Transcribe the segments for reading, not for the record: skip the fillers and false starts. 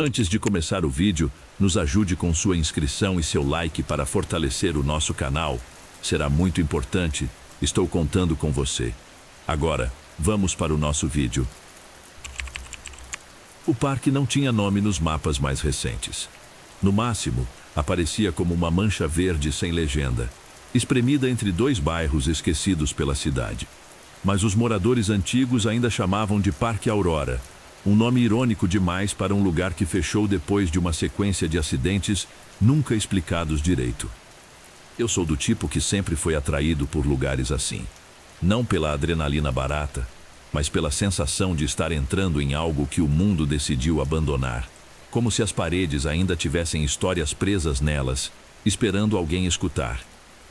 Antes de começar o vídeo, nos ajude com sua inscrição e seu like para fortalecer o nosso canal. Será muito importante, estou contando com você. Agora, vamos para o nosso vídeo. O parque não tinha nome nos mapas mais recentes. No máximo, aparecia como uma mancha verde sem legenda, espremida entre dois bairros esquecidos pela cidade. Mas os moradores antigos ainda chamavam de Parque Aurora, um nome irônico demais para um lugar que fechou depois de uma sequência de acidentes nunca explicados direito. Eu sou do tipo que sempre foi atraído por lugares assim. Não pela adrenalina barata, mas pela sensação de estar entrando em algo que o mundo decidiu abandonar. Como se as paredes ainda tivessem histórias presas nelas, esperando alguém escutar.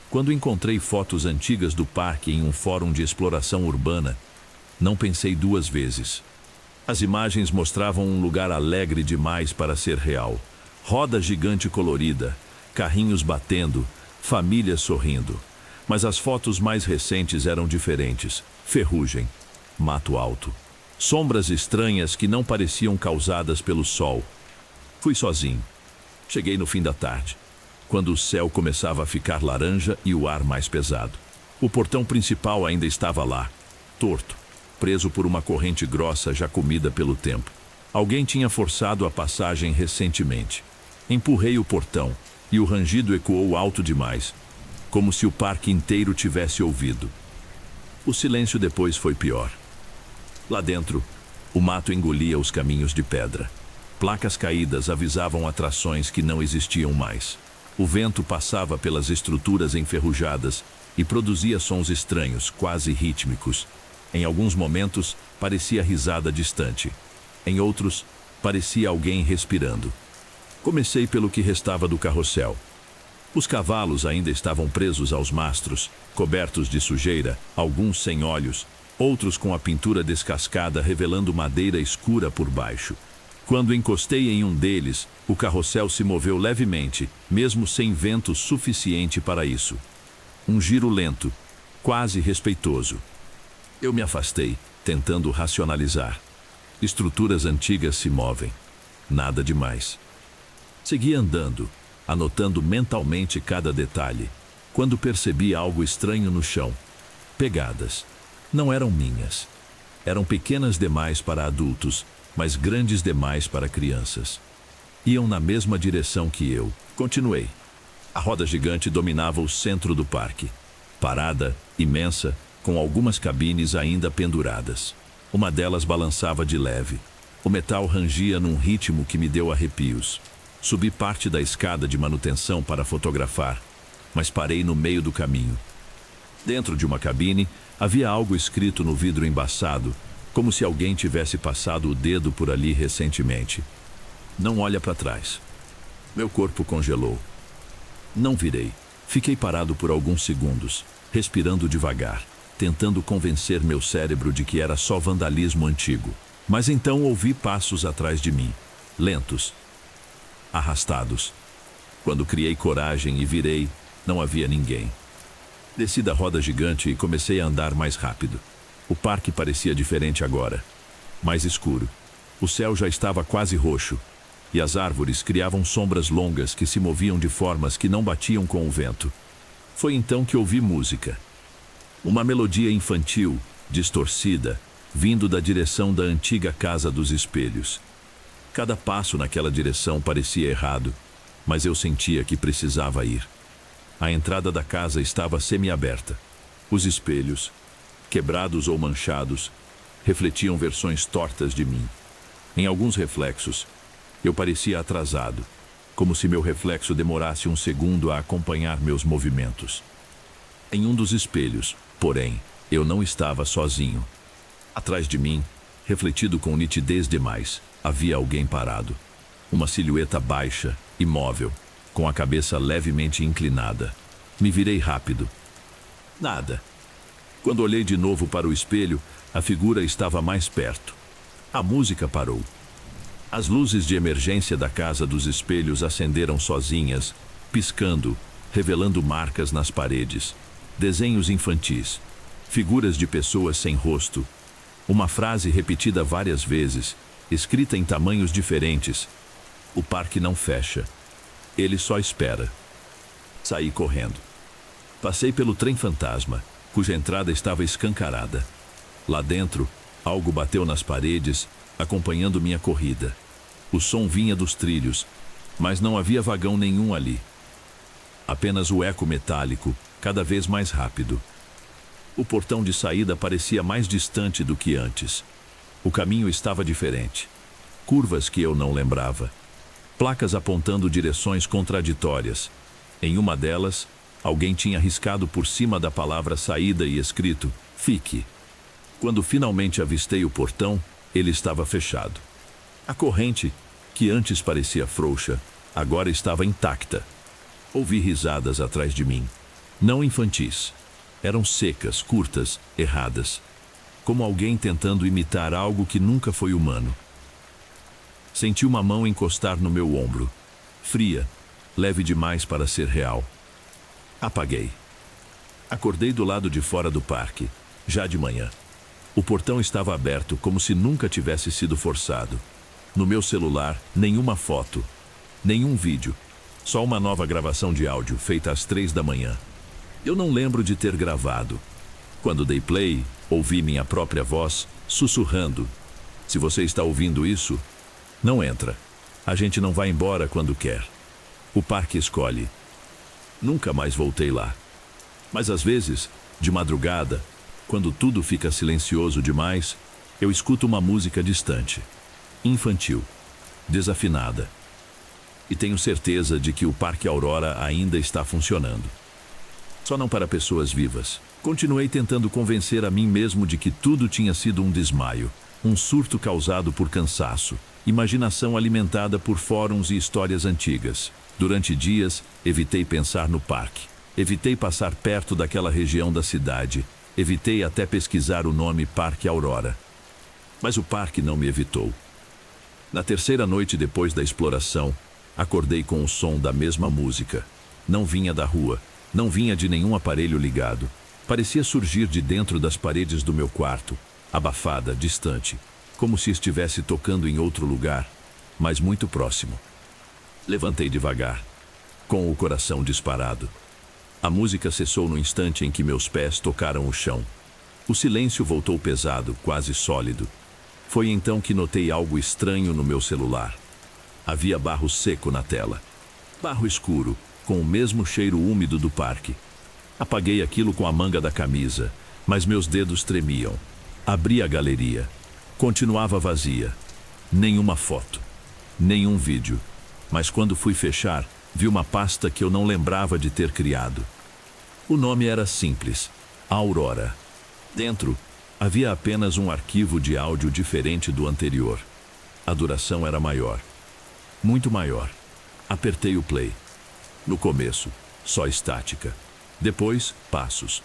Quando encontrei fotos antigas do parque em um fórum de exploração urbana, não pensei duas vezes. As imagens mostravam um lugar alegre demais para ser real. Roda gigante colorida, carrinhos batendo, famílias sorrindo. Mas as fotos mais recentes eram diferentes. Ferrugem, mato alto, sombras estranhas que não pareciam causadas pelo sol. Fui sozinho. Cheguei no fim da tarde, quando o céu começava a ficar laranja e o ar mais pesado. O portão principal ainda estava lá, torto, preso por uma corrente grossa já comida pelo tempo. Alguém tinha forçado a passagem recentemente. Empurrei o portão e o rangido ecoou alto demais, como se o parque inteiro tivesse ouvido. O silêncio depois foi pior. Lá dentro, o mato engolia os caminhos de pedra. Placas caídas avisavam atrações que não existiam mais. O vento passava pelas estruturas enferrujadas e produzia sons estranhos, quase rítmicos. Em alguns momentos, parecia risada distante. Em outros, parecia alguém respirando. Comecei pelo que restava do carrossel. Os cavalos ainda estavam presos aos mastros, cobertos de sujeira, alguns sem olhos, outros com a pintura descascada revelando madeira escura por baixo. Quando encostei em um deles, o carrossel se moveu levemente, mesmo sem vento suficiente para isso. Um giro lento, quase respeitoso. Eu me afastei, tentando racionalizar. Estruturas antigas se movem. Nada demais. Segui andando, anotando mentalmente cada detalhe, quando percebi algo estranho no chão. Pegadas. Não eram minhas. Eram pequenas demais para adultos, mas grandes demais para crianças. Iam na mesma direção que eu. Continuei. A roda gigante dominava o centro do parque. Parada, imensa, com algumas cabines ainda penduradas. Uma delas balançava de leve. O metal rangia num ritmo que me deu arrepios. Subi parte da escada de manutenção para fotografar, mas parei no meio do caminho. Dentro de uma cabine, havia algo escrito no vidro embaçado, como se alguém tivesse passado o dedo por ali recentemente. Não olha para trás. Meu corpo congelou. Não virei. Fiquei parado por alguns segundos, respirando devagar, tentando convencer meu cérebro de que era só vandalismo antigo. Mas então ouvi passos atrás de mim, lentos, arrastados. Quando criei coragem e virei, não havia ninguém. Desci da roda gigante e comecei a andar mais rápido. O parque parecia diferente agora, mais escuro. O céu já estava quase roxo, e as árvores criavam sombras longas que se moviam de formas que não batiam com o vento. Foi então que ouvi música. Uma melodia infantil, distorcida, vindo da direção da antiga Casa dos Espelhos. Cada passo naquela direção parecia errado, mas eu sentia que precisava ir. A entrada da casa estava semiaberta. Os espelhos, quebrados ou manchados, refletiam versões tortas de mim. Em alguns reflexos, eu parecia atrasado, como se meu reflexo demorasse um segundo a acompanhar meus movimentos. Em um dos espelhos, porém, eu não estava sozinho. Atrás de mim, refletido com nitidez demais, havia alguém parado. Uma silhueta baixa, imóvel, com a cabeça levemente inclinada. Me virei rápido. Nada. Quando olhei de novo para o espelho, a figura estava mais perto. A música parou. As luzes de emergência da Casa dos Espelhos acenderam sozinhas, piscando, revelando marcas nas paredes, desenhos infantis, figuras de pessoas sem rosto, uma frase repetida várias vezes, escrita em tamanhos diferentes, O parque não fecha. Ele só espera. Saí correndo. Passei pelo trem fantasma, cuja entrada estava escancarada. Lá dentro, algo bateu nas paredes, acompanhando minha corrida. O som vinha dos trilhos, mas não havia vagão nenhum ali. Apenas o eco metálico, cada vez mais rápido. O portão de saída parecia mais distante do que antes. O caminho estava diferente. Curvas que eu não lembrava. Placas apontando direções contraditórias. Em uma delas, alguém tinha riscado por cima da palavra saída e escrito: "Fique". Quando finalmente avistei o portão, ele estava fechado. A corrente, que antes parecia frouxa, agora estava intacta. Ouvi risadas atrás de mim. Não infantis. Eram secas, curtas, erradas. Como alguém tentando imitar algo que nunca foi humano. Senti uma mão encostar no meu ombro. Fria, leve demais para ser real. Apaguei. Acordei do lado de fora do parque, já de manhã. O portão estava aberto como se nunca tivesse sido forçado. No meu celular, nenhuma foto, nenhum vídeo. Só uma nova gravação de áudio feita às 3 da manhã. Eu não lembro de ter gravado. Quando dei play, ouvi minha própria voz sussurrando: "Se você está ouvindo isso, não entra. A gente não vai embora quando quer. O parque escolhe". Nunca mais voltei lá. Mas às vezes, de madrugada, quando tudo fica silencioso demais, eu escuto uma música distante, infantil, desafinada. E tenho certeza de que o Parque Aurora ainda está funcionando. Só não para pessoas vivas. Continuei tentando convencer a mim mesmo de que tudo tinha sido um desmaio, um surto causado por cansaço, imaginação alimentada por fóruns e histórias antigas. Durante dias, evitei pensar no parque. Evitei passar perto daquela região da cidade. Evitei até pesquisar o nome Parque Aurora. Mas o parque não me evitou. Na terceira noite depois da exploração, acordei com o som da mesma música. Não vinha da rua, não vinha de nenhum aparelho ligado. Parecia surgir de dentro das paredes do meu quarto, abafada, distante, como se estivesse tocando em outro lugar, mas muito próximo. Levantei devagar, com o coração disparado. A música cessou no instante em que meus pés tocaram o chão. O silêncio voltou pesado, quase sólido. Foi então que notei algo estranho no meu celular. Havia barro seco na tela. Barro escuro, com o mesmo cheiro úmido do parque. Apaguei aquilo com a manga da camisa, mas meus dedos tremiam. Abri a galeria. Continuava vazia. Nenhuma foto. Nenhum vídeo. Mas quando fui fechar, vi uma pasta que eu não lembrava de ter criado. O nome era simples: Aurora. Dentro, havia apenas um arquivo de áudio diferente do anterior. A duração era maior. Muito maior. Apertei o play. No começo, só estática. Depois, passos.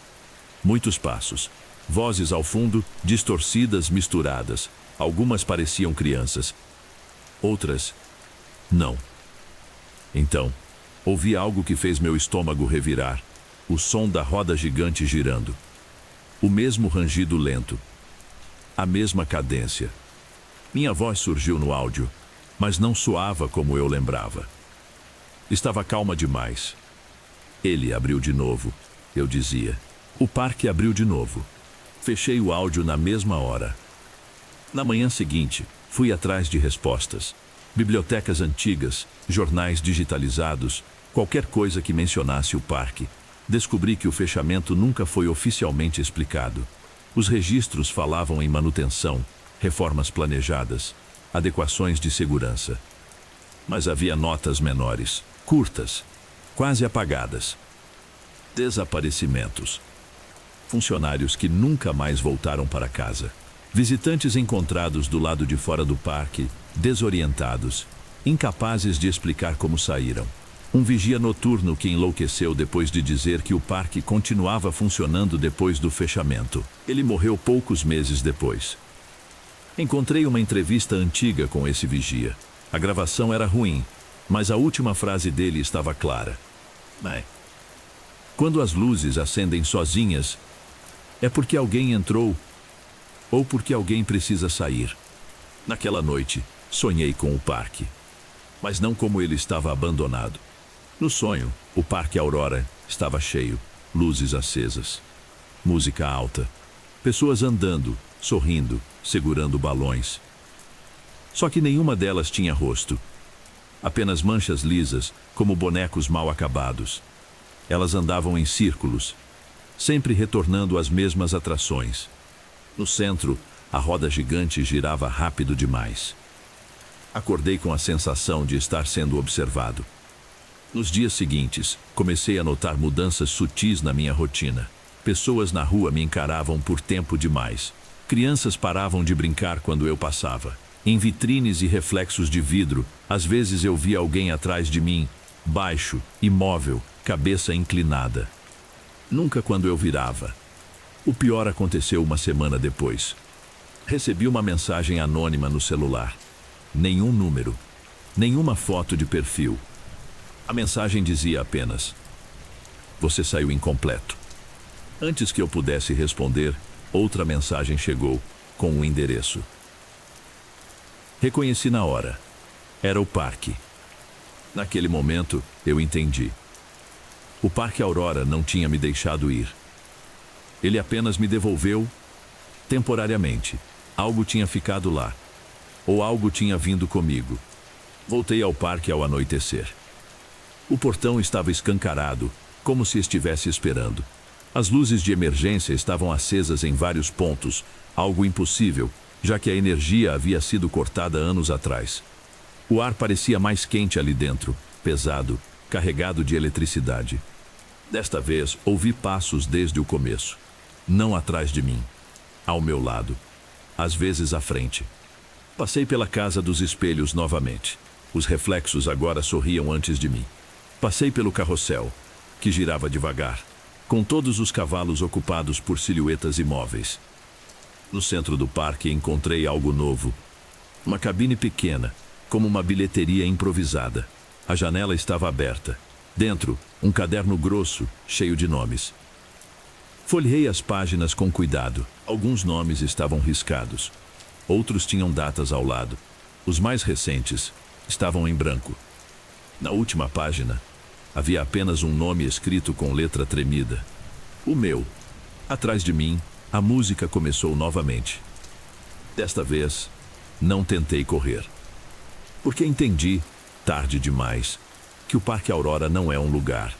Muitos passos. Vozes ao fundo, distorcidas, misturadas. Algumas pareciam crianças. Outras, não. Então, ouvi algo que fez meu estômago revirar. O som da roda gigante girando. O mesmo rangido lento. A mesma cadência. Minha voz surgiu no áudio, mas não soava como eu lembrava. Estava calma demais. Ele abriu de novo, eu dizia. O parque abriu de novo. Fechei o áudio na mesma hora. Na manhã seguinte, fui atrás de respostas. Bibliotecas antigas, jornais digitalizados, qualquer coisa que mencionasse o parque. Descobri que o fechamento nunca foi oficialmente explicado. Os registros falavam em manutenção, reformas planejadas, adequações de segurança. Mas havia notas menores, curtas, quase apagadas. Desaparecimentos. Funcionários que nunca mais voltaram para casa. Visitantes encontrados do lado de fora do parque, desorientados, incapazes de explicar como saíram. Um vigia noturno que enlouqueceu depois de dizer que o parque continuava funcionando depois do fechamento. Ele morreu poucos meses depois. Encontrei uma entrevista antiga com esse vigia. A gravação era ruim, mas a última frase dele estava clara. Quando as luzes acendem sozinhas, é porque alguém entrou ou porque alguém precisa sair. Naquela noite, sonhei com o parque. mas não como ele estava abandonado. No sonho, o Parque Aurora estava cheio, luzes acesas, música alta, pessoas andando, sorrindo, segurando balões. Só que nenhuma delas tinha rosto. Apenas manchas lisas, como bonecos mal acabados. Elas andavam em círculos, sempre retornando às mesmas atrações. No centro, a roda gigante girava rápido demais. Acordei com a sensação de estar sendo observado. Nos dias seguintes, comecei a notar mudanças sutis na minha rotina. Pessoas na rua me encaravam por tempo demais. Crianças paravam de brincar quando eu passava. Em vitrines e reflexos de vidro, às vezes eu via alguém atrás de mim, baixo, imóvel, cabeça inclinada. Nunca quando eu virava. O pior aconteceu uma semana depois. Recebi uma mensagem anônima no celular. Nenhum número, nenhuma foto de perfil. A mensagem dizia apenas: "Você saiu incompleto." Antes que eu pudesse responder, outra mensagem chegou, com um endereço. Reconheci na hora. Era o parque. Naquele momento, eu entendi. O Parque Aurora não tinha me deixado ir. Ele apenas me devolveu temporariamente. Algo tinha ficado lá. Ou algo tinha vindo comigo. Voltei ao parque ao anoitecer. O portão estava escancarado, como se estivesse esperando. As luzes de emergência estavam acesas em vários pontos, algo impossível, já que a energia havia sido cortada anos atrás. O ar parecia mais quente ali dentro, pesado, carregado de eletricidade. Desta vez, ouvi passos desde o começo. Não atrás de mim, ao meu lado, às vezes à frente. Passei pela casa dos espelhos novamente. Os reflexos agora sorriam antes de mim. Passei pelo carrossel, que girava devagar, com todos os cavalos ocupados por silhuetas imóveis. No centro do parque encontrei algo novo. Uma cabine pequena, como uma bilheteria improvisada. A janela estava aberta. Dentro, um caderno grosso, cheio de nomes. Folhei as páginas com cuidado. Alguns nomes estavam riscados. Outros tinham datas ao lado. Os mais recentes estavam em branco. Na última página, havia apenas um nome escrito com letra tremida. O meu. Atrás de mim, a música começou novamente. Desta vez, não tentei correr. Porque entendi, tarde demais, que o Parque Aurora não é um lugar.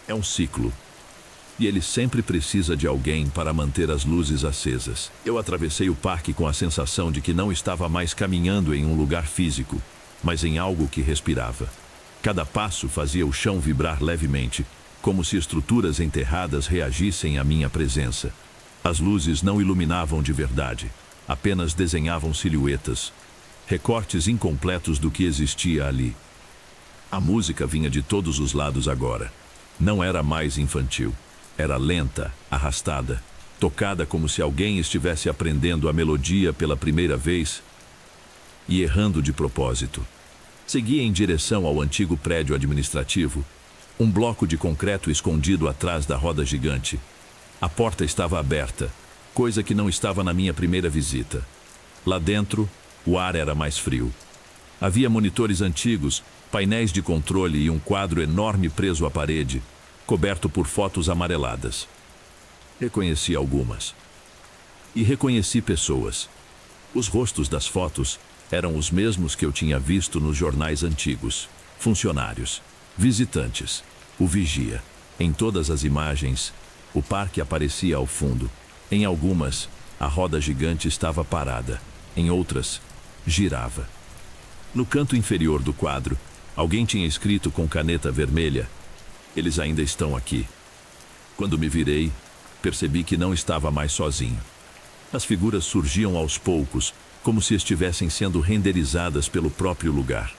É um ciclo. E ele sempre precisa de alguém para manter as luzes acesas. Eu atravessei o parque com a sensação de que não estava mais caminhando em um lugar físico, mas em algo que respirava. Cada passo fazia o chão vibrar levemente, como se estruturas enterradas reagissem à minha presença. As luzes não iluminavam de verdade, apenas desenhavam silhuetas, recortes incompletos do que existia ali. A música vinha de todos os lados agora. Não era mais infantil. Era lenta, arrastada, tocada como se alguém estivesse aprendendo a melodia pela primeira vez e errando de propósito. Segui em direção ao antigo prédio administrativo, um bloco de concreto escondido atrás da roda gigante. A porta estava aberta, coisa que não estava na minha primeira visita. Lá dentro, o ar era mais frio. Havia monitores antigos, painéis de controle e um quadro enorme preso à parede, coberto por fotos amareladas. Reconheci algumas. E reconheci pessoas. Os rostos das fotos eram os mesmos que eu tinha visto nos jornais antigos. Funcionários, visitantes, o vigia. Em todas as imagens, o parque aparecia ao fundo. Em algumas, a roda gigante estava parada. Em outras, girava. No canto inferior do quadro, alguém tinha escrito com caneta vermelha: "Eles ainda estão aqui." Quando me virei, percebi que não estava mais sozinho. As figuras surgiam aos poucos, como se estivessem sendo renderizadas pelo próprio lugar.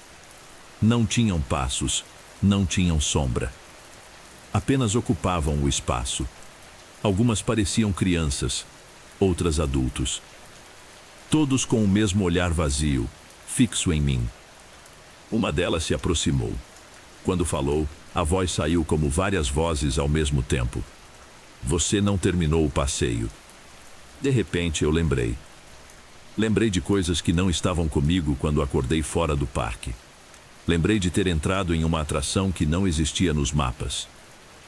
Não tinham passos, não tinham sombra. Apenas ocupavam o espaço. Algumas pareciam crianças, outras adultos. Todos com o mesmo olhar vazio, fixo em mim. Uma delas se aproximou. Quando falou, a voz saiu como várias vozes ao mesmo tempo. "Você não terminou o passeio." De repente eu lembrei. Lembrei de coisas que não estavam comigo quando acordei fora do parque. Lembrei de ter entrado em uma atração que não existia nos mapas.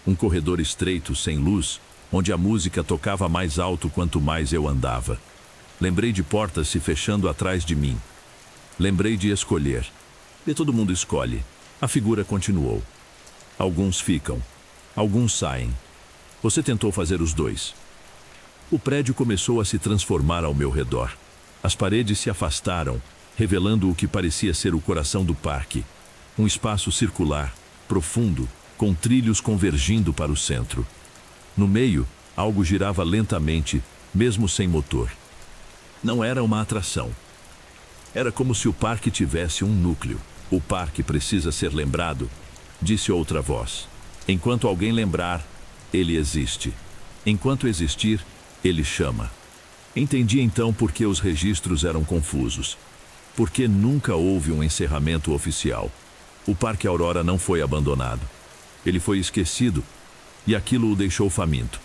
Um corredor estreito, sem luz, onde a música tocava mais alto quanto mais eu andava. Lembrei de portas se fechando atrás de mim. Lembrei de escolher. E todo mundo escolhe. A figura continuou. Alguns ficam. Alguns saem. Você tentou fazer os dois. O prédio começou a se transformar ao meu redor. As paredes se afastaram, revelando o que parecia ser o coração do parque. Um espaço circular, profundo, com trilhos convergindo para o centro. No meio, algo girava lentamente, mesmo sem motor. Não era uma atração. Era como se o parque tivesse um núcleo. O parque precisa ser lembrado, disse outra voz. Enquanto alguém lembrar, ele existe. Enquanto existir, ele chama. Entendi então por que os registros eram confusos. Porque nunca houve um encerramento oficial. O Parque Aurora não foi abandonado. Ele foi esquecido, e aquilo o deixou faminto.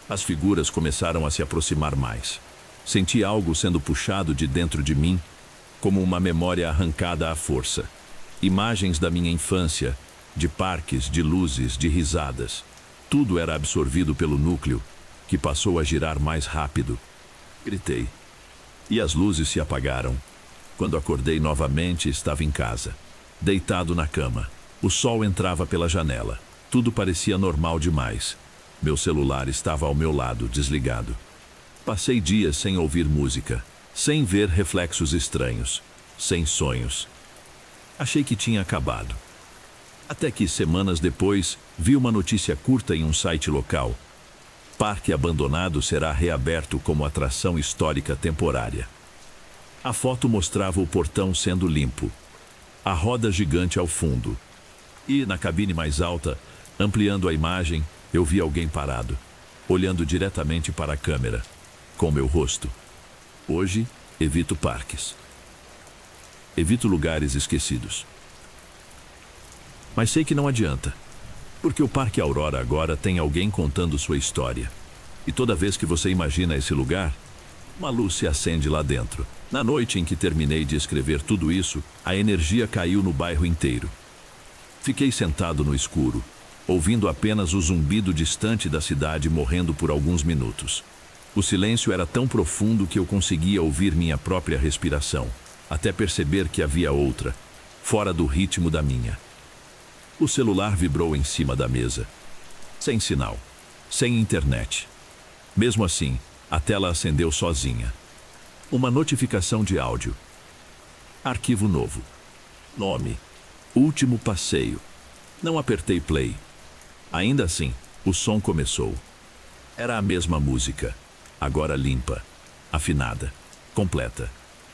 As figuras começaram a se aproximar mais. Senti algo sendo puxado de dentro de mim, como uma memória arrancada à força. Imagens da minha infância, de parques, de luzes, de risadas. Tudo era absorvido pelo núcleo, que passou a girar mais rápido. Gritei. E as luzes se apagaram. Quando acordei novamente, estava em casa, deitado na cama. O sol entrava pela janela. Tudo parecia normal demais. Meu celular estava ao meu lado, desligado. Passei dias sem ouvir música, sem ver reflexos estranhos, sem sonhos. Achei que tinha acabado. Até que, semanas depois, vi uma notícia curta em um site local. Parque abandonado será reaberto como atração histórica temporária. A foto mostrava o portão sendo limpo, a roda gigante ao fundo. E, na cabine mais alta, ampliando a imagem, eu vi alguém parado, olhando diretamente para a câmera, com meu rosto. Hoje, evito parques. Evito lugares esquecidos. Mas sei que não adianta, porque o Parque Aurora agora tem alguém contando sua história. E toda vez que você imagina esse lugar, uma luz se acende lá dentro. Na noite em que terminei de escrever tudo isso, a energia caiu no bairro inteiro. Fiquei sentado no escuro, ouvindo apenas o zumbido distante da cidade morrendo por alguns minutos. O silêncio era tão profundo que eu conseguia ouvir minha própria respiração, até perceber que havia outra, fora do ritmo da minha. O celular vibrou em cima da mesa. Sem sinal, sem internet. Mesmo assim, a tela acendeu sozinha. Uma notificação de áudio. Arquivo novo. Nome. Último passeio. Não apertei play. Ainda assim, o som começou. Era a mesma música, agora limpa, afinada, completa.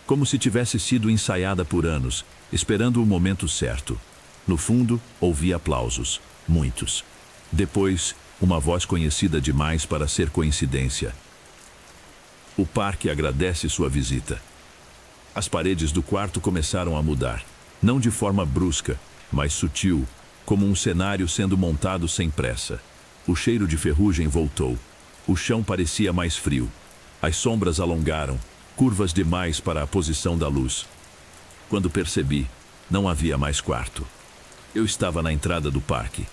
Como se tivesse sido ensaiada por anos, esperando o momento certo. No fundo, ouvi aplausos, muitos. Depois, uma voz conhecida demais para ser coincidência. O parque agradece sua visita. As paredes do quarto começaram a mudar, não de forma brusca, mas sutil, como um cenário sendo montado sem pressa. O cheiro de ferrugem voltou. O chão parecia mais frio. As sombras alongaram, curvas demais para a posição da luz. Quando percebi, não havia mais quarto. Eu estava na entrada do parque.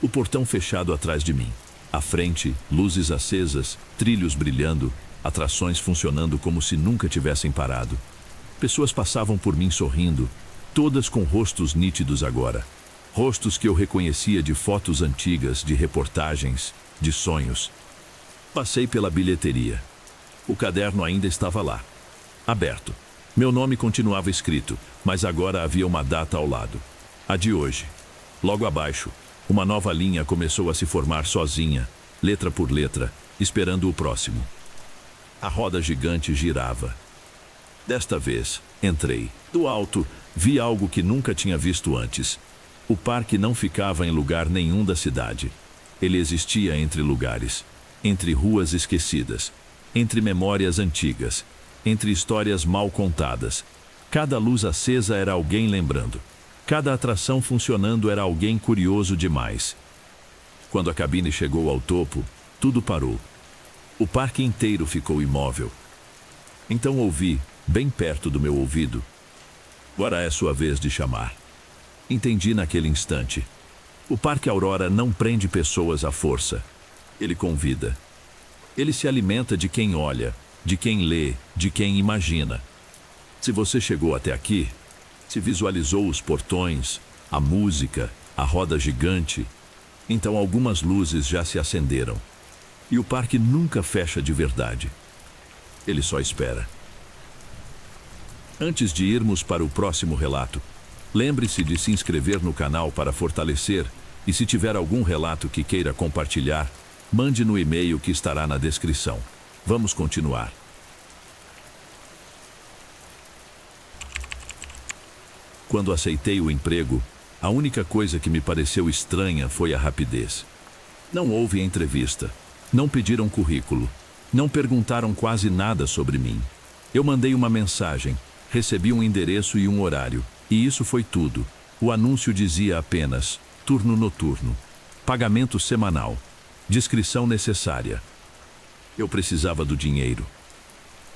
O portão fechado atrás de mim. À frente, luzes acesas, trilhos brilhando, atrações funcionando como se nunca tivessem parado. Pessoas passavam por mim sorrindo, todas com rostos nítidos agora. Rostos que eu reconhecia de fotos antigas, de reportagens, de sonhos. Passei pela bilheteria. O caderno ainda estava lá, aberto. Meu nome continuava escrito, mas agora havia uma data ao lado. A de hoje. Logo abaixo, uma nova linha começou a se formar sozinha, letra por letra, esperando o próximo. A roda gigante girava. Desta vez, entrei. Do alto, vi algo que nunca tinha visto antes. O parque não ficava em lugar nenhum da cidade. Ele existia entre lugares, entre ruas esquecidas, entre memórias antigas, entre histórias mal contadas. Cada luz acesa era alguém lembrando. Cada atração funcionando era alguém curioso demais. Quando a cabine chegou ao topo, tudo parou. O parque inteiro ficou imóvel. Então ouvi, bem perto do meu ouvido: Agora é sua vez de chamar. Entendi naquele instante. O Parque Aurora não prende pessoas à força. Ele convida. Ele se alimenta de quem olha, de quem lê, de quem imagina. Se você chegou até aqui, se visualizou os portões, a música, a roda gigante, então algumas luzes já se acenderam. E o parque nunca fecha de verdade. Ele só espera. Antes de irmos para o próximo relato, lembre-se de se inscrever no canal para fortalecer e se tiver algum relato que queira compartilhar, mande no e-mail que estará na descrição. Vamos continuar. Quando aceitei o emprego, a única coisa que me pareceu estranha foi a rapidez. Não houve entrevista, não pediram currículo, não perguntaram quase nada sobre mim. Eu mandei uma mensagem, recebi um endereço e um horário, e isso foi tudo. O anúncio dizia apenas: turno noturno, pagamento semanal, descrição necessária. Eu precisava do dinheiro.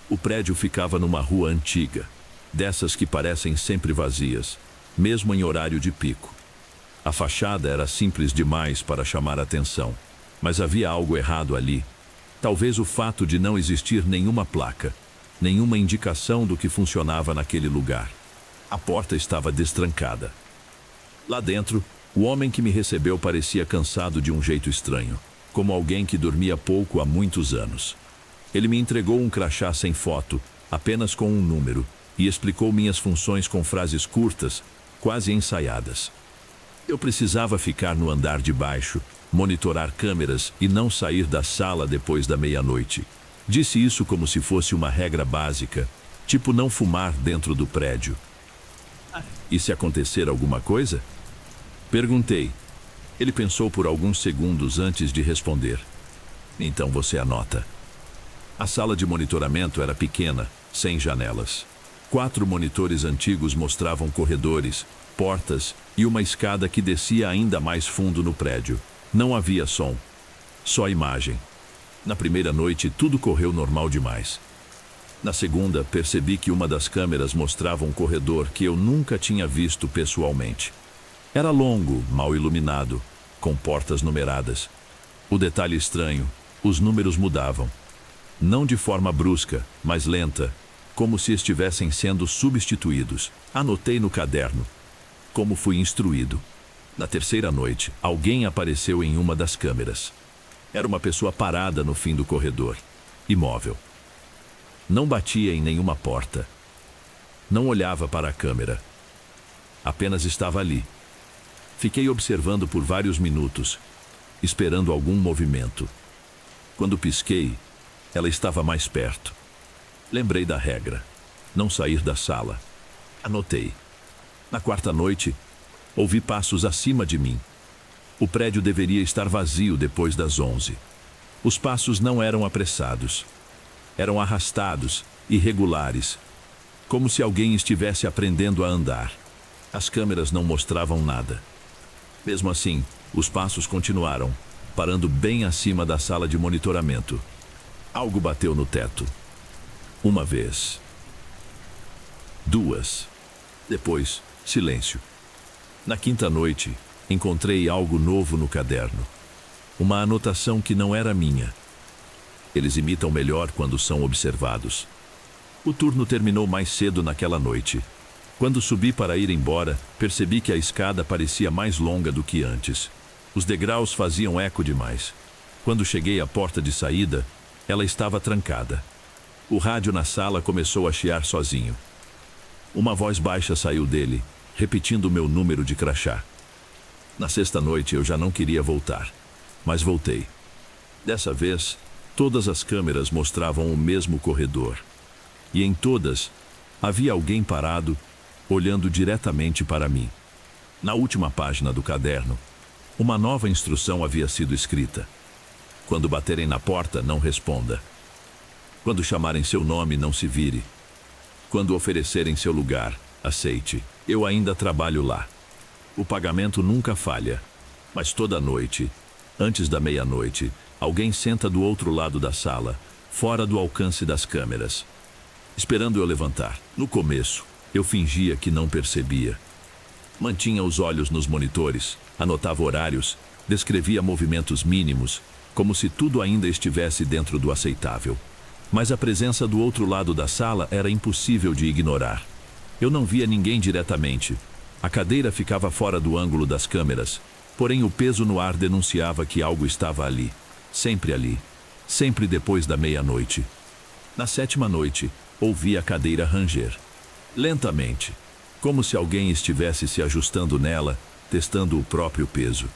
O prédio ficava numa rua antiga, dessas que parecem sempre vazias, mesmo em horário de pico. A fachada era simples demais para chamar atenção, mas havia algo errado ali. Talvez o fato de não existir nenhuma placa, nenhuma indicação do que funcionava naquele lugar. A porta estava destrancada. Lá dentro, o homem que me recebeu parecia cansado de um jeito estranho, como alguém que dormia pouco há muitos anos. Ele me entregou um crachá sem foto, apenas com um número, e explicou minhas funções com frases curtas, quase ensaiadas. Eu precisava ficar no andar de baixo, monitorar câmeras e não sair da sala depois da meia-noite. Disse isso como se fosse uma regra básica, tipo não fumar dentro do prédio. E se acontecer alguma coisa? Perguntei. Ele pensou por alguns segundos antes de responder. Então você anota. A sala de monitoramento era pequena, sem janelas. 4 monitores antigos mostravam corredores, portas e uma escada que descia ainda mais fundo no prédio. Não havia som, só imagem. Na primeira noite, tudo correu normal demais. Na segunda, percebi que uma das câmeras mostrava um corredor que eu nunca tinha visto pessoalmente. Era longo, mal iluminado, com portas numeradas. O detalhe estranho, os números mudavam. Não de forma brusca, mas lenta, como se estivessem sendo substituídos. Anotei no caderno, como fui instruído. Na terceira noite, alguém apareceu em uma das câmeras. Era uma pessoa parada no fim do corredor, imóvel. Não batia em nenhuma porta. Não olhava para a câmera. Apenas estava ali. Fiquei observando por vários minutos, esperando algum movimento. Quando pisquei, ela estava mais perto. Lembrei da regra: não sair da sala. Anotei. Na quarta noite, ouvi passos acima de mim. O prédio deveria estar vazio depois das 11. Os passos não eram apressados. Eram arrastados, irregulares, como se alguém estivesse aprendendo a andar. As câmeras não mostravam nada. Mesmo assim, os passos continuaram, parando bem acima da sala de monitoramento. Algo bateu no teto. Uma vez. 2. Depois, silêncio. Na quinta noite, encontrei algo novo no caderno. Uma anotação que não era minha. Eles imitam melhor quando são observados. O turno terminou mais cedo naquela noite. Quando subi para ir embora, percebi que a escada parecia mais longa do que antes. Os degraus faziam eco demais. Quando cheguei à porta de saída, ela estava trancada. O rádio na sala começou a chiar sozinho. Uma voz baixa saiu dele, repetindo o meu número de crachá. Na sexta noite eu já não queria voltar, mas voltei. Dessa vez, todas as câmeras mostravam o mesmo corredor. E em todas, havia alguém parado, olhando diretamente para mim. Na última página do caderno, uma nova instrução havia sido escrita. Quando baterem na porta, não responda. Quando chamarem seu nome, não se vire. Quando oferecerem seu lugar, aceite. Eu ainda trabalho lá. O pagamento nunca falha. Mas toda noite, antes da meia-noite, alguém senta do outro lado da sala, fora do alcance das câmeras, esperando eu levantar. No começo, Eu fingia que não percebia. Mantinha os olhos nos monitores, anotava horários, descrevia movimentos mínimos, como se tudo ainda estivesse dentro do aceitável. Mas a presença do outro lado da sala era impossível de ignorar. Eu não via ninguém diretamente. A cadeira ficava fora do ângulo das câmeras, porém o peso no ar denunciava que algo estava ali, sempre depois da meia-noite. Na 7ª noite, ouvi a cadeira ranger. Lentamente, como se alguém estivesse se ajustando nela, testando o próprio peso.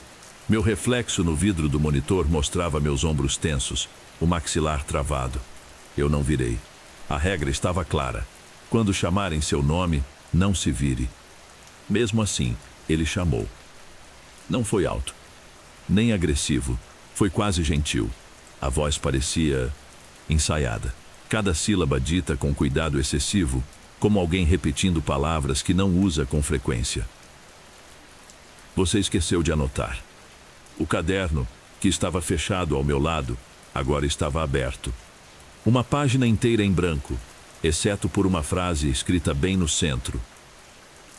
Meu reflexo no vidro do monitor mostrava meus ombros tensos, o maxilar travado. Eu não virei. A regra estava clara. Quando chamarem seu nome, não se vire. Mesmo assim, ele chamou. Não foi alto, nem agressivo, foi quase gentil. A voz parecia ensaiada. Cada sílaba dita com cuidado excessivo, como alguém repetindo palavras que não usa com frequência. Você esqueceu de anotar. O caderno, que estava fechado ao meu lado, agora estava aberto. Uma página inteira em branco, exceto por uma frase escrita bem no centro.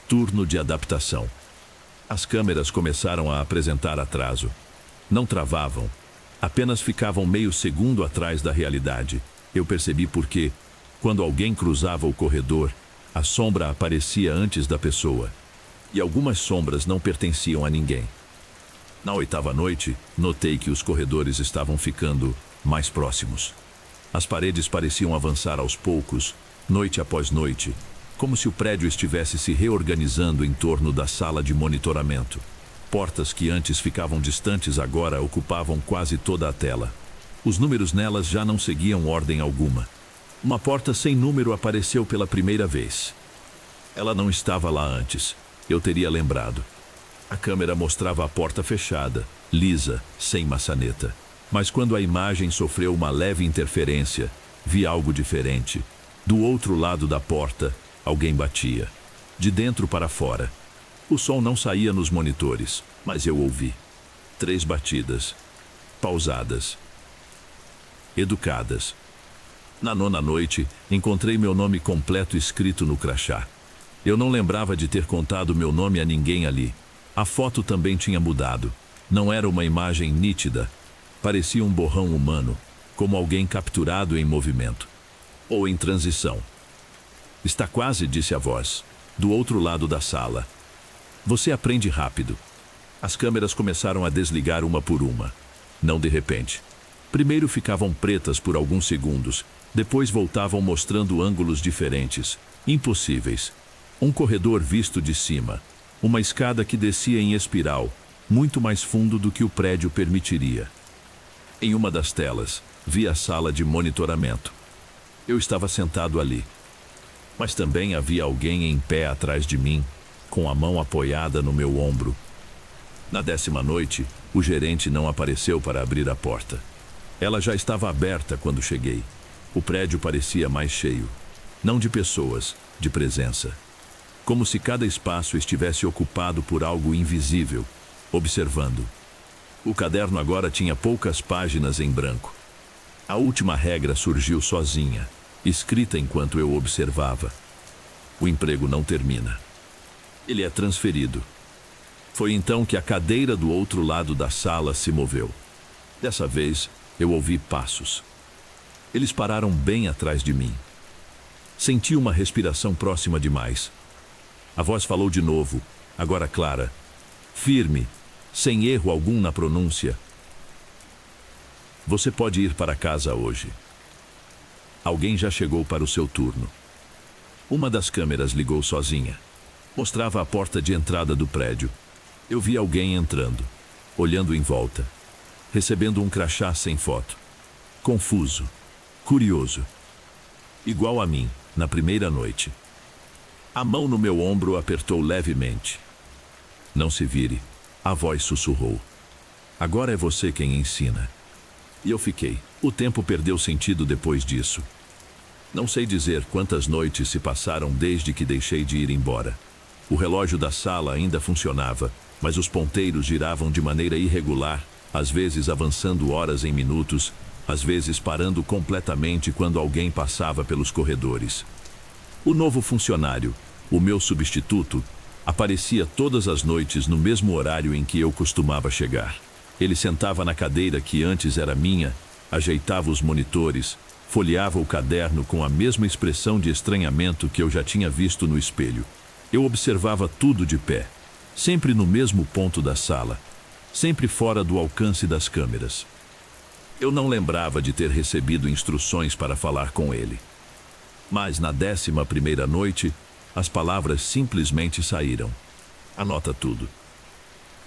Turno de adaptação. As câmeras começaram a apresentar atraso. Não travavam, apenas ficavam meio segundo atrás da realidade. Eu percebi porque, quando alguém cruzava o corredor, a sombra aparecia antes da pessoa. E algumas sombras não pertenciam a ninguém. Na 8ª noite, notei que os corredores estavam ficando mais próximos. As paredes pareciam avançar aos poucos, noite após noite, como se o prédio estivesse se reorganizando em torno da sala de monitoramento. Portas que antes ficavam distantes agora ocupavam quase toda a tela. Os números nelas já não seguiam ordem alguma. Uma porta sem número apareceu pela primeira vez. Ela não estava lá antes. Eu teria lembrado. A câmera mostrava a porta fechada, lisa, sem maçaneta. Mas quando a imagem sofreu uma leve interferência, vi algo diferente. Do outro lado da porta, alguém batia. De dentro para fora. O som não saía nos monitores, mas eu ouvi. 3 batidas. Pausadas. Educadas. Na 9ª noite, encontrei meu nome completo escrito no crachá. Eu não lembrava de ter contado meu nome a ninguém ali. A foto também tinha mudado. Não era uma imagem nítida. Parecia um borrão humano, como alguém capturado em movimento. Ou em transição. Está quase, disse a voz, do outro lado da sala. Você aprende rápido. As câmeras começaram a desligar uma por uma. Não de repente. Primeiro ficavam pretas por alguns segundos, depois voltavam mostrando ângulos diferentes, impossíveis. Um corredor visto de cima, uma escada que descia em espiral, muito mais fundo do que o prédio permitiria. Em uma das telas, vi a sala de monitoramento. Eu estava sentado ali. Mas também havia alguém em pé atrás de mim, com a mão apoiada no meu ombro. Na 10ª noite, o gerente não apareceu para abrir a porta. Ela já estava aberta quando cheguei. O prédio parecia mais cheio. Não de pessoas, de presença. Como se cada espaço estivesse ocupado por algo invisível, observando. O caderno agora tinha poucas páginas em branco. A última regra surgiu sozinha, escrita enquanto eu observava. O emprego não termina. Ele é transferido. Foi então que a cadeira do outro lado da sala se moveu. Dessa vez, eu ouvi passos. Eles pararam bem atrás de mim. Senti uma respiração próxima demais. A voz falou de novo, agora clara, firme, sem erro algum na pronúncia. Você pode ir para casa hoje. Alguém já chegou para o seu turno. Uma das câmeras ligou sozinha. Mostrava a porta de entrada do prédio. Eu vi alguém entrando, olhando em volta, recebendo um crachá sem foto. Confuso, curioso. Igual a mim, na primeira noite. A mão no meu ombro apertou levemente. Não se vire, a voz sussurrou. Agora é você quem ensina. E eu fiquei. O tempo perdeu sentido depois disso. Não sei dizer quantas noites se passaram desde que deixei de ir embora. O relógio da sala ainda funcionava, mas os ponteiros giravam de maneira irregular, às vezes avançando horas em minutos, às vezes parando completamente quando alguém passava pelos corredores. O novo funcionário, O meu substituto aparecia todas as noites no mesmo horário em que eu costumava chegar. Ele sentava na cadeira que antes era minha, ajeitava os monitores, folheava o caderno com a mesma expressão de estranhamento que eu já tinha visto no espelho. Eu observava tudo de pé, sempre no mesmo ponto da sala, sempre fora do alcance das câmeras. Eu não lembrava de ter recebido instruções para falar com ele. Mas na 11ª noite, as palavras simplesmente saíram. Anota tudo.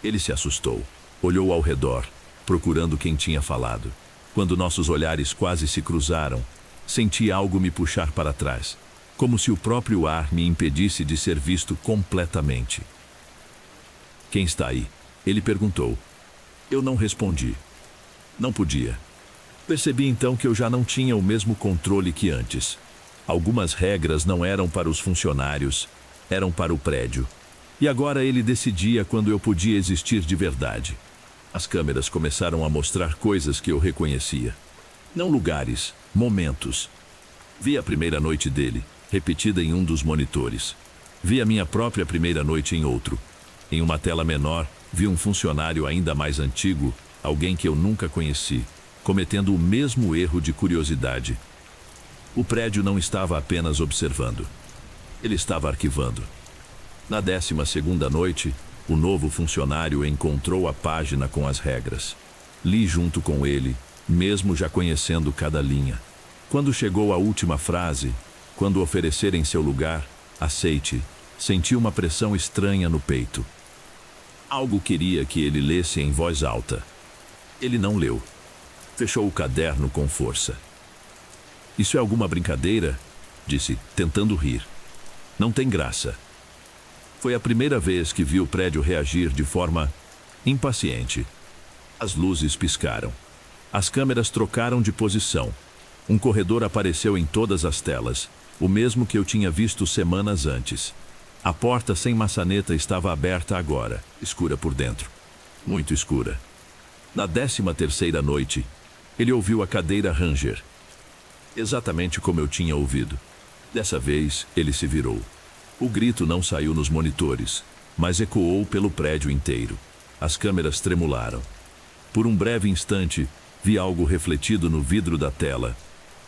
Ele se assustou, olhou ao redor, procurando quem tinha falado. Quando nossos olhares quase se cruzaram, senti algo me puxar para trás, como se o próprio ar me impedisse de ser visto completamente. Quem está aí? Ele perguntou. Eu não respondi. Não podia. Percebi então que eu já não tinha o mesmo controle que antes. Algumas regras não eram para os funcionários, eram para o prédio. E agora ele decidia quando eu podia existir de verdade. As câmeras começaram a mostrar coisas que eu reconhecia. Não lugares, momentos. Vi a primeira noite dele, repetida em um dos monitores. Vi a minha própria primeira noite em outro. Em uma tela menor, vi um funcionário ainda mais antigo, alguém que eu nunca conheci, cometendo o mesmo erro de curiosidade. O prédio não estava apenas observando. Ele estava arquivando. Na 12ª noite, o novo funcionário encontrou a página com as regras. Li junto com ele, mesmo já conhecendo cada linha. Quando chegou a última frase, quando oferecerem seu lugar, aceite, senti uma pressão estranha no peito. Algo queria que ele lesse em voz alta. Ele não leu. Fechou o caderno com força. Isso é alguma brincadeira? Disse, tentando rir. Não tem graça. Foi a primeira vez que vi o prédio reagir de forma impaciente. As luzes piscaram. As câmeras trocaram de posição. Um corredor apareceu em todas as telas, o mesmo que eu tinha visto semanas antes. A porta sem maçaneta estava aberta agora, escura por dentro. Muito escura. Na 13ª noite, ele ouviu a cadeira ranger. Exatamente como eu tinha ouvido. Dessa vez, ele se virou. O grito não saiu nos monitores, mas ecoou pelo prédio inteiro. As câmeras tremularam. Por um breve instante, vi algo refletido no vidro da tela.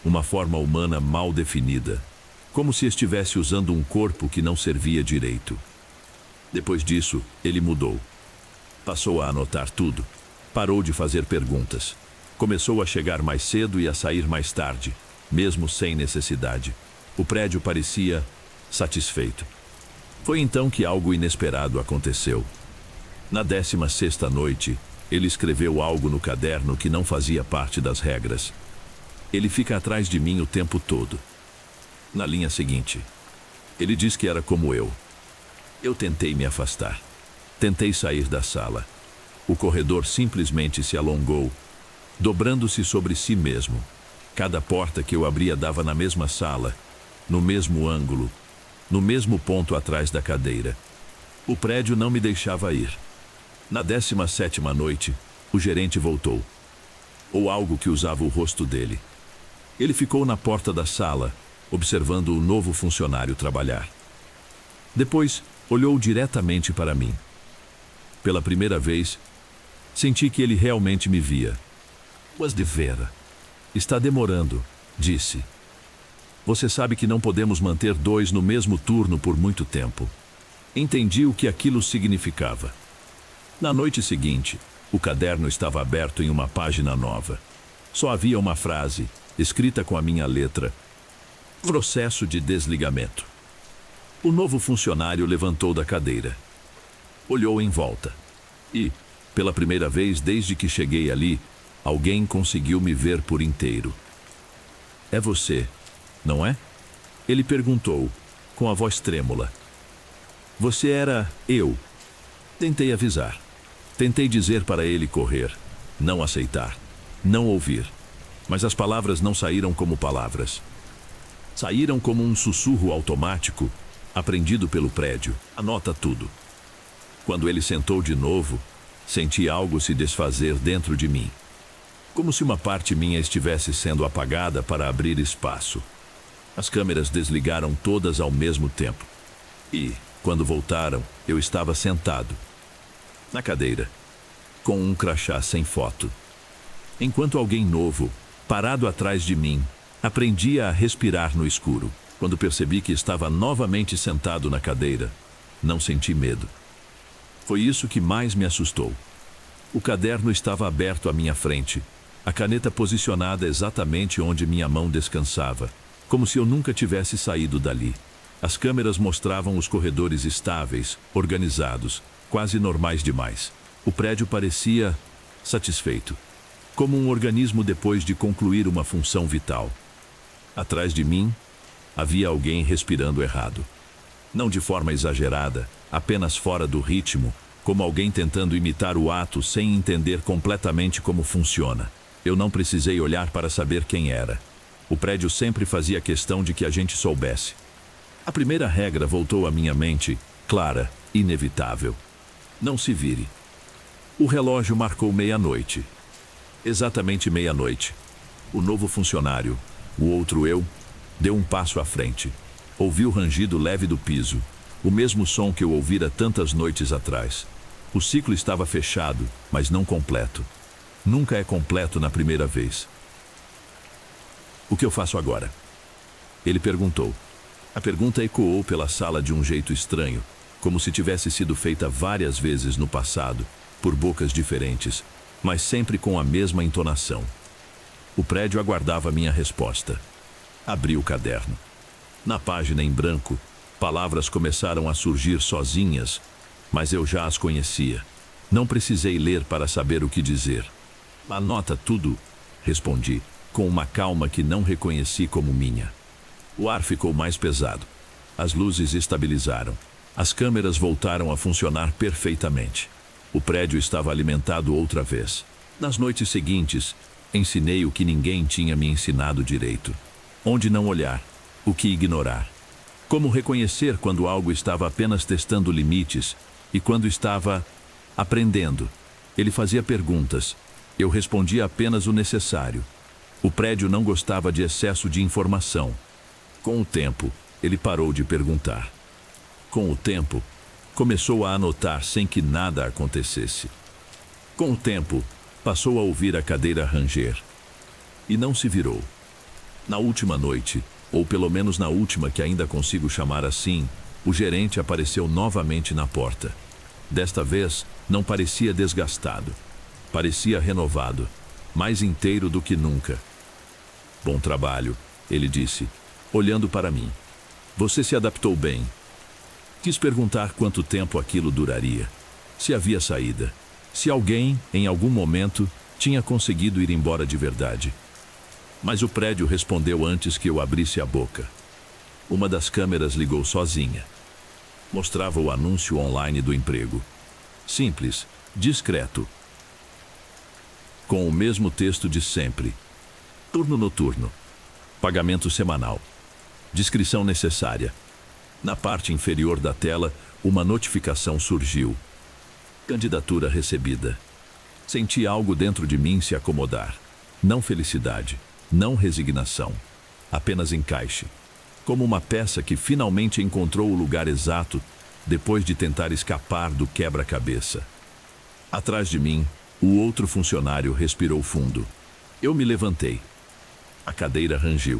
Uma forma humana mal definida, como se estivesse usando um corpo que não servia direito. Depois disso, ele mudou. Passou a anotar tudo. Parou de fazer perguntas. Começou a chegar mais cedo e a sair mais tarde, mesmo sem necessidade. O prédio parecia satisfeito. Foi então que algo inesperado aconteceu. Na 16ª noite, ele escreveu algo no caderno que não fazia parte das regras. Ele fica atrás de mim o tempo todo. Na linha seguinte, ele diz que era como eu. Eu tentei me afastar. Tentei sair da sala. O corredor simplesmente se alongou, dobrando-se sobre si mesmo. Cada porta que eu abria dava na mesma sala, no mesmo ângulo, no mesmo ponto atrás da cadeira. O prédio não me deixava ir. Na 17ª noite, o gerente voltou. Ou algo que usava o rosto dele. Ele ficou na porta da sala, observando o novo funcionário trabalhar. Depois, olhou diretamente para mim. Pela primeira vez, senti que ele realmente me via. Mas de vera. Está demorando, disse. Você sabe que não podemos manter dois no mesmo turno por muito tempo. Entendi o que aquilo significava. Na noite seguinte, o caderno estava aberto em uma página nova. Só havia uma frase, escrita com a minha letra. Processo de desligamento. O novo funcionário levantou da cadeira. Olhou em volta. E, pela primeira vez desde que cheguei ali, alguém conseguiu me ver por inteiro. É você, não é? Ele perguntou, com a voz trêmula. Você era eu. Tentei avisar. Tentei dizer para ele correr, não aceitar, não ouvir. Mas as palavras não saíram como palavras. Saíram como um sussurro automático, aprendido pelo prédio. Anota tudo. Quando ele sentou de novo, senti algo se desfazer dentro de mim. Como se uma parte minha estivesse sendo apagada para abrir espaço. As câmeras desligaram todas ao mesmo tempo. E, quando voltaram, eu estava sentado na cadeira, com um crachá sem foto. Enquanto alguém novo, parado atrás de mim, aprendia a respirar no escuro. Quando percebi que estava novamente sentado na cadeira, não senti medo. Foi isso que mais me assustou. O caderno estava aberto à minha frente, a caneta posicionada exatamente onde minha mão descansava, como se eu nunca tivesse saído dali. As câmeras mostravam os corredores estáveis, organizados, quase normais demais. O prédio parecia satisfeito, como um organismo depois de concluir uma função vital. Atrás de mim, havia alguém respirando errado. Não de forma exagerada, apenas fora do ritmo, como alguém tentando imitar o ato sem entender completamente como funciona. Eu não precisei olhar para saber quem era. O prédio sempre fazia questão de que a gente soubesse. A primeira regra voltou à minha mente, clara, inevitável. Não se vire. O relógio marcou meia-noite. Exatamente meia-noite. O novo funcionário, o outro eu, deu um passo à frente. Ouvi o rangido leve do piso, o mesmo som que eu ouvira tantas noites atrás. O ciclo estava fechado, mas não completo. Nunca é completo na primeira vez. O que eu faço agora? Ele perguntou. A pergunta ecoou pela sala de um jeito estranho, como se tivesse sido feita várias vezes no passado, por bocas diferentes, mas sempre com a mesma entonação. O prédio aguardava minha resposta. Abri o caderno. Na página em branco, palavras começaram a surgir sozinhas, mas eu já as conhecia. Não precisei ler para saber o que dizer. Anota tudo, respondi, com uma calma que não reconheci como minha. O ar ficou mais pesado. As luzes estabilizaram. As câmeras voltaram a funcionar perfeitamente. O prédio estava alimentado outra vez. Nas noites seguintes, ensinei o que ninguém tinha me ensinado direito. Onde não olhar, o que ignorar. Como reconhecer quando algo estava apenas testando limites e quando estava aprendendo. Ele fazia perguntas. Eu respondia apenas o necessário. O prédio não gostava de excesso de informação. Com o tempo, ele parou de perguntar. Com o tempo, começou a anotar sem que nada acontecesse. Com o tempo, passou a ouvir a cadeira ranger. E não se virou. Na última noite, ou pelo menos na última que ainda consigo chamar assim, o gerente apareceu novamente na porta. Desta vez, não parecia desgastado. Parecia renovado, mais inteiro do que nunca. Bom trabalho, ele disse, olhando para mim. Você se adaptou bem. Quis perguntar quanto tempo aquilo duraria. Se havia saída. Se alguém, em algum momento, tinha conseguido ir embora de verdade. Mas o prédio respondeu antes que eu abrisse a boca. Uma das câmeras ligou sozinha. Mostrava o anúncio online do emprego. Simples, discreto. Com o mesmo texto de sempre. Turno noturno. Pagamento semanal. Descrição necessária. Na parte inferior da tela, uma notificação surgiu. Candidatura recebida. Senti algo dentro de mim se acomodar. Não felicidade, não resignação. Apenas encaixe. Como uma peça que finalmente encontrou o lugar exato depois de tentar escapar do quebra-cabeça. Atrás de mim, o outro funcionário respirou fundo. Eu me levantei. A cadeira rangiu.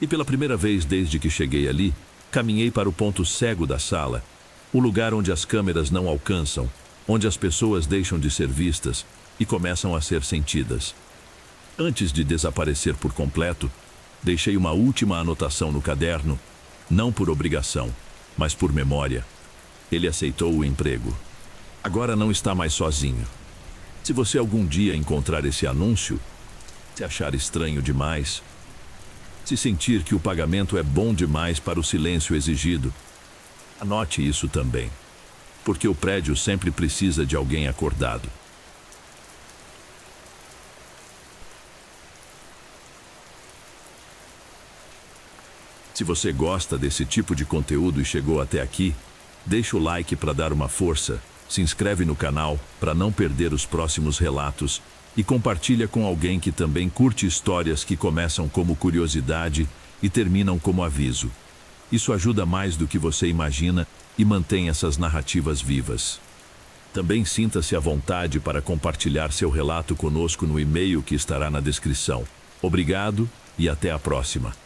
E pela primeira vez desde que cheguei ali, caminhei para o ponto cego da sala, o lugar onde as câmeras não alcançam, onde as pessoas deixam de ser vistas e começam a ser sentidas. Antes de desaparecer por completo, deixei uma última anotação no caderno, não por obrigação, mas por memória. Ele aceitou o emprego. Agora não está mais sozinho. Se você algum dia encontrar esse anúncio, se achar estranho demais, se sentir que o pagamento é bom demais para o silêncio exigido, anote isso também, porque o prédio sempre precisa de alguém acordado. Se você gosta desse tipo de conteúdo e chegou até aqui, deixa o like para dar uma força, se inscreve no canal para não perder os próximos relatos e compartilha com alguém que também curte histórias que começam como curiosidade e terminam como aviso. Isso ajuda mais do que você imagina e mantém essas narrativas vivas. Também sinta-se à vontade para compartilhar seu relato conosco no e-mail que estará na descrição. Obrigado e até a próxima.